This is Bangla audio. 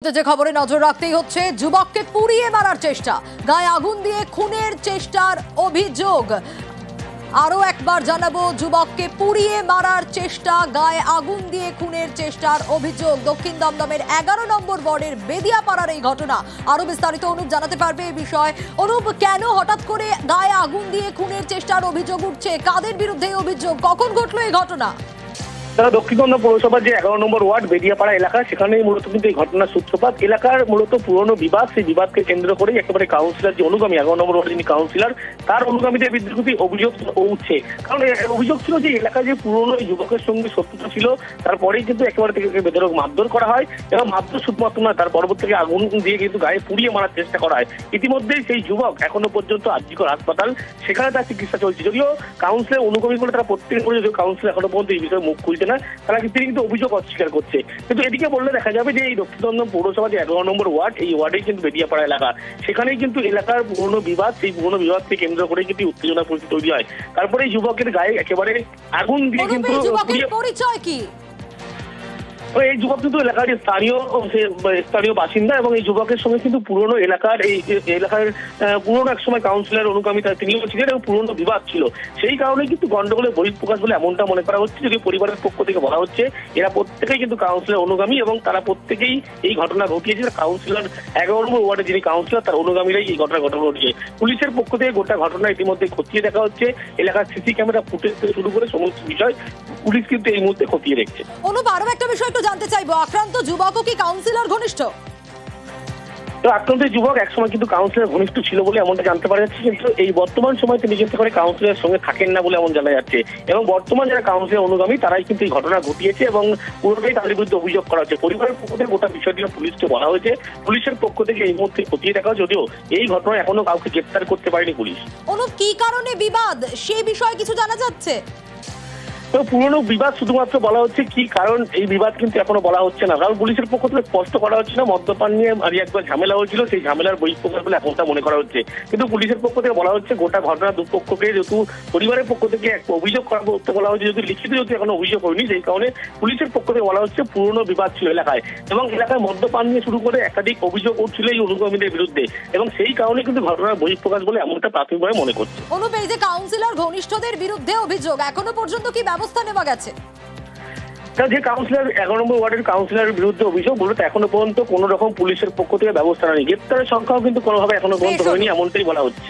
যে খবরে নজর রাখতেই হচ্ছে, যুবককে পুড়িয়ে মারার চেষ্টা, গায়ে আগুন দিয়ে খুনের চেষ্টার অভিযোগ। আরো একবার জানাবো, যুবককে পুড়িয়ে মারার চেষ্টা, গায়ে আগুন দিয়ে খুনের চেষ্টার অভিযোগ। দক্ষিণ দমদমের 11 নম্বর ওয়ার্ডের বেদিয়াপাড়ার এই ঘটনা। আরো বিস্তারিত অনুপ জানাতে পারবে এই বিষয়। অনুপ, কেন হঠাৎ করে গায়ে আগুন দিয়ে খুনের চেষ্টার অভিযোগ উঠছে? কাদের বিরুদ্ধে এই অভিযোগ? কখন ঘটলো এই ঘটনা? দক্ষিণ দমদম পৌরসভার যে 11 নম্বর ওয়ার্ড বেদিয়াপাড়া এলাকা, সেখানেই মূলত কিন্তু এই ঘটনার সূত্রপাত। এলাকার মূলত পুরনো বিবাদ, সেই বিবাদকে কেন্দ্র করে একেবারে কাউন্সিলর যে অনুগামী 11 নম্বর ওয়ার্ডের যিনি কাউন্সিলর, তার অনুগামীদের বিরুদ্ধে অভিযোগ উঠছে। কারণ অভিযোগ ছিল যে এলাকায় যে পুরনো যুবকের সঙ্গে শত্রুতা ছিল, তারপরেই কিন্তু একেবারে থেকে বেদরক মারধর করা হয় এবং মারধর শুধুমাত্র নয়, তার পরবর্তী থেকে আগুন দিয়ে কিন্তু গায়ে পুড়িয়ে মারার চেষ্টা করা হয়। ইতিমধ্যেই সেই যুবক এখনো পর্যন্ত আরজিকর হাসপাতাল, সেখানে তার চিকিৎসা চলছে। যদিও কাউন্সিলর অনুগামী করে তারা প্রত্যেক করে, যদিও কাউন্সিলর এখনো পর্যন্ত এই বিষয়ে মুখ খুলছে না, তারা কিন্তু অভিযোগ অস্বীকার করছে। কিন্তু এদিকে বললে দেখা যাবে যে এই দক্ষিণ দমদম পৌরসভা যে 11 নম্বর ওয়ার্ড, এই ওয়ার্ডেই কিন্তু বেদিয়াপাড়া এলাকা, সেখানেই কিন্তু এলাকার পুরনো বিবাদ, সেই পুরনো বিবাদকে কেন্দ্র করে কিন্তু উত্তেজনা পরিস্থিতি তৈরি হয়। তারপরে এই যুবকের গায়ে একেবারে আগুন দিয়ে কিন্তু পরিচয় কি? এই যুবক কিন্তু এলাকার স্থানীয় বাসিন্দা এবং এই যুবকের সঙ্গে কিন্তু পুরনো এলাকার পুরনো এক সময় কাউন্সিলর অনুগামী তিনিও ছিলেন এবং পুরনো বিবাদ ছিল। সেই কারণে কিন্তু গন্ডগোলের বহিঃপ্রকাশ বলে এমনটা মনে করা হচ্ছে। যদি পরিবারের পক্ষ থেকে বলা হচ্ছে এরা প্রত্যেকেই কিন্তু কাউন্সিলর অনুগামী এবং তারা প্রত্যেকেই এই ঘটনা ঘটিয়েছে। কাউন্সিলর 11 নম্বর ওয়ার্ডে যিনি কাউন্সিলর, তার অনুগামীরাই এই ঘটনা ঘটিয়েছে। পুলিশের পক্ষ থেকে গোটা ঘটনা ইতিমধ্যে খতিয়ে দেখা হচ্ছে। এলাকার সিসি ক্যামেরা ফুটেজ থেকে শুরু করে সমস্ত বিষয় পুলিশ কিন্তু এই মুহূর্তে খতিয়ে দেখছে। অনুপ, আরো একটা বিষয় একটু জানতে চাইবো, আক্রান্ত যুবকও কি কাউন্সিলর ঘনিষ্ঠ? আক্রান্ত যুবক একসময় কিন্তু কাউন্সিলর ঘনিষ্ঠ ছিল বলে এমনটা জানতে পারা যাচ্ছে, কিন্তু এই বর্তমান সময় তিনি কিন্তু করে কাউন্সিলরের সঙ্গে থাকেন না বলে এমন জানা যাচ্ছে। এবং বর্তমান যারা কাউন্সিলর অনুগামী, তারাই কিন্তু এই ঘটনা ঘটিয়েছে এবং পুরোটাই তাদের বিরুদ্ধে অভিযোগ করা হচ্ছে। পরিবারের পক্ষ থেকে গোটা বিষয়টি পুলিশকে বলা হয়েছে। পুলিশের পক্ষ থেকে এই মুহূর্তে খতিয়ে দেখা, যদিও এই ঘটনায় এখনো কাউকে গ্রেপ্তার করতে পারেনি পুলিশ। অনুপ, কি কারণে বিবাদ, সেই বিষয়ে কিছু জানা যাচ্ছে? তো পুরনো বিবাদ শুধুমাত্র বলা হচ্ছে, কি কারণ এই বিবাদ কিন্তু এখনো বলা হচ্ছে না। কারণ পুলিশের পক্ষ থেকে স্পষ্ট করা হচ্ছে না। মদ্যপান নিয়ে একবার ঝামেলা হয়েছিল, সেই ঝামেলার বহিঃপ্রকাশ বলে এখনটা মনে করা হচ্ছে। কিন্তু পুলিশের পক্ষ থেকে বলা হচ্ছে গোটা ঘটনা দুপক্ষকে, যেহেতু পরিবারের পক্ষ থেকে অভিযোগ করতে বলা হচ্ছে, যদি লিখিত যেহেতু এখনো অভিযোগ হয়নি, সেই কারণে পুলিশের পক্ষ থেকে বলা হচ্ছে পুরনো বিবাদ ছিল এলাকায় এবং এলাকায় মদ্যপান নিয়ে শুরু করে একাধিক অভিযোগ উঠছিল এই অনুগামীদের বিরুদ্ধে এবং সেই কারণে কিন্তু ঘটনার বহিঃপ্রকাশ বলে এমনটা প্রাথমিকভাবে মনে করছে। অনুপ, এই যে কাউন্সিলর ঘনিষ্ঠদের বিরুদ্ধে অভিযোগ, এখনো পর্যন্ত কি ব্যবস্থা নেওয়া গেছে? যে কাউন্সিলর 11 নম্বর ওয়ার্ডের কাউন্সিলরের বিরুদ্ধে অভিযোগ, বলতে এখনো পর্যন্ত কোনো রকম পুলিশের পক্ষ থেকে ব্যবস্থা নেই। গ্রেপ্তারের সংখ্যাও কিন্তু কোনোভাবে এখনো পর্যন্ত হয়নি, এমনটাই বলা হচ্ছে।